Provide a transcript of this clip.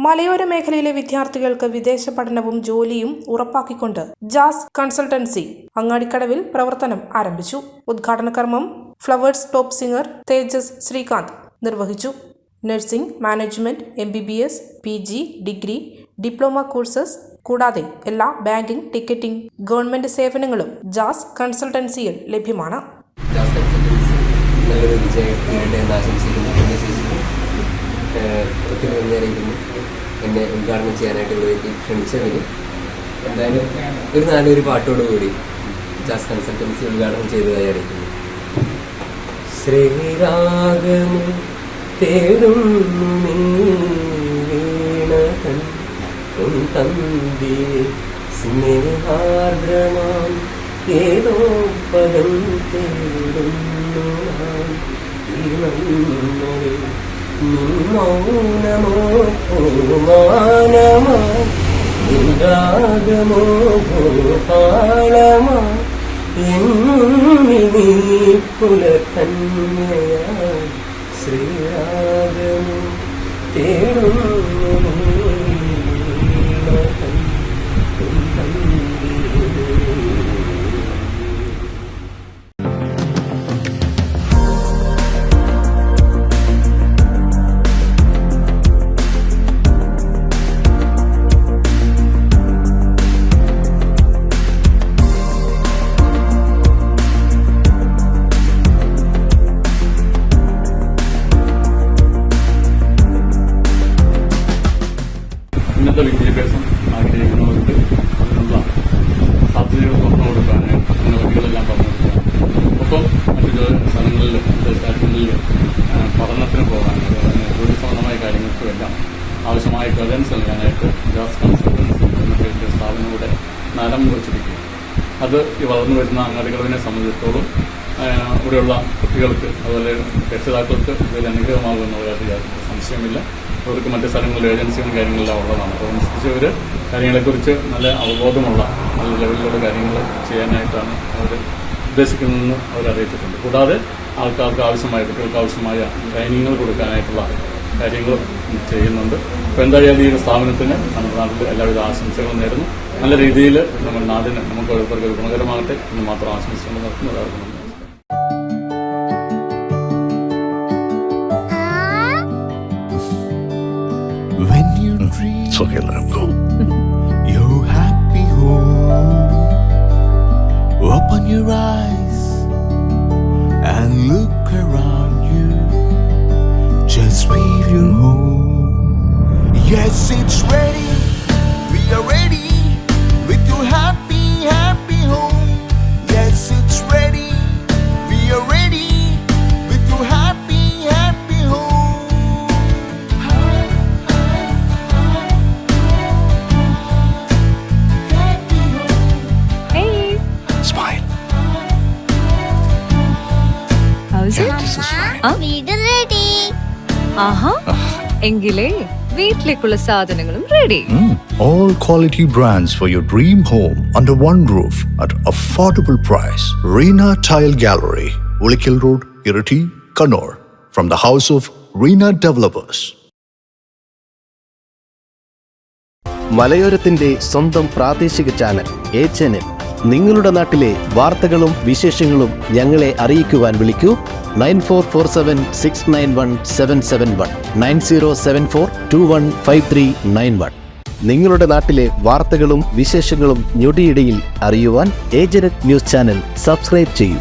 മലയോര മേഖലയിലെ വിദ്യാർത്ഥികൾക്ക് വിദേശ പഠനവും ജോലിയും ഉറപ്പാക്കിക്കൊണ്ട് ജാസ് കൺസൾട്ടൻസി അങ്ങാടിക്കടവിൽ പ്രവർത്തനം ആരംഭിച്ചു. ഉദ്ഘാടന കർമ്മം ഫ്ലവേഴ്സ് ടോപ്പ് സിംഗർ തേജസ് ശ്രീകാന്ത് നിർവഹിച്ചു. Nursing, management, MBBS, PG, degree, diploma courses കൂടാതെ എല്ലാ ബാങ്കിംഗ്, ടിക്കറ്റിംഗ്, ഗവൺമെന്റ് സേവനങ്ങളും ജാസ് കൺസൾട്ടൻസിയിൽ ലഭ്യമാണ്. എന്നെ ഉദ്ഘാടനം ചെയ്യാനായിട്ട് ഇവിടേക്ക് ക്ഷണിച്ചതിന് എന്തായാലും ഒരു നല്ലൊരു പാട്ടോടുകൂടി ജാസ് കൺസൾട്ടൻസി ഉദ്ഘാടനം ചെയ്തതായി അറിയിക്കുന്നു. ശ്രീരാഗമു തേടുന്നു വീണതൻ തന്തിയെ സ്നേഹാർദ്രമാം ഏതോ പദം തേടുന്നു മൗനമോ പൂമാനമോ രാഗമോ ഭൂപാളമോ എന്നീ പുലർക്കന്യയായി ശ്രീരാഗമോ തേടുന്നു. ഉന്നത വിദ്യാഭ്യാസം ആഗ്രഹിക്കുന്നവർക്ക് അതിനുള്ള സാധ്യതകൾ തുറന്നു കൊടുക്കാനായിട്ട് അതിൻ്റെ വഴികളെല്ലാം പറഞ്ഞു കൊടുക്കാൻ, ഒപ്പം മറ്റു സ്ഥലങ്ങളിൽ രാജ്യങ്ങളിൽ പഠനത്തിന് പോകാനായിട്ട് ജോലി സംബന്ധമായ കാര്യങ്ങൾക്കുമെല്ലാം ആവശ്യമായ ഗൈഡൻസ് നൽകാനായിട്ട് ജാസ് കൺസൾട്ടൻസി എന്ന പേരിൻ്റെ സ്ഥാപനങ്ങളുടെ നാലം കുറിച്ചിരിക്കും. അത് ഈ വളർന്നു വരുന്ന അങ്ങാടികളവിനെ സംബന്ധിച്ചിടത്തോളം ഇവിടെയുള്ള കുട്ടികൾക്ക് അതുപോലെ രക്ഷിതാക്കൾക്ക് ഇതിൽ അനുഗ്രഹമാകുമെന്ന യാതൊരു സംശയമില്ല. അവർക്ക് മറ്റ് സ്ഥലങ്ങളിൽ ഏജൻസികളും കാര്യങ്ങളെല്ലാം ഉള്ളതാണ്. അതനുസരിച്ച് അവർ കാര്യങ്ങളെക്കുറിച്ച് നല്ല അവബോധമുള്ള നല്ല ലെവലിലുള്ള കാര്യങ്ങൾ ചെയ്യാനായിട്ടാണ് അവർ ഉദ്ദേശിക്കുന്നതെന്ന് അവർ അറിയിച്ചിട്ടുണ്ട്. കൂടാതെ ആൾക്കാർക്ക് ആവശ്യമായ കുട്ടികൾക്ക് ആവശ്യമായ ട്രെയിനിങ്ങുകൾ കൊടുക്കാനായിട്ടുള്ള കാര്യങ്ങളും ചെയ്യുന്നുണ്ട്. അപ്പോൾ എന്തായാലും ഈ സ്ഥാപനത്തിന് നമ്മുടെ നാട്ടിൽ എല്ലാവിധ ആശംസകളും നേരുന്നു. നല്ല രീതിയിൽ നമ്മുടെ നാടിന് നമുക്ക് ഓരോരുത്തർക്ക് ഗുണകരമാകട്ടെ എന്ന് മാത്രം ആശംസിച്ചുകൊണ്ട് നടത്തുന്നതായിരുന്നു. When you dream, it's okay, let him go. Your happy home. Open your eyes and look around you. Just feel your home. Yes, it's ready. We are ready with your happy, happy home. Yes, it's ready. We are ready with your happy, happy home. എങ്കിലേ വീട്ടിലേക്കുള്ള സാധനങ്ങളും ready. All quality brands for your dream home under one roof at affordable price. Reena Tile Gallery, Ulikil Road, Irati, Kannur. From the house of Reena Developers. മലയോരത്തിന്റെ സ്വന്തം പ്രാദേശിക channel HNN. നിങ്ങളുടെ നാട്ടിലെ വാർത്തകളും വിശേഷങ്ങളും ഞങ്ങളെ അറിയിക്കുവാൻ വിളിക്കൂ 9447691771 9074215391. നിങ്ങളുടെ നാട്ടിലെ വാർത്തകളും വിശേഷങ്ങളും ഞൊടിയിടയിൽ അറിയുവാൻ ഏജന്റ് ന്യൂസ് ചാനൽ സബ്സ്ക്രൈബ് ചെയ്യൂ.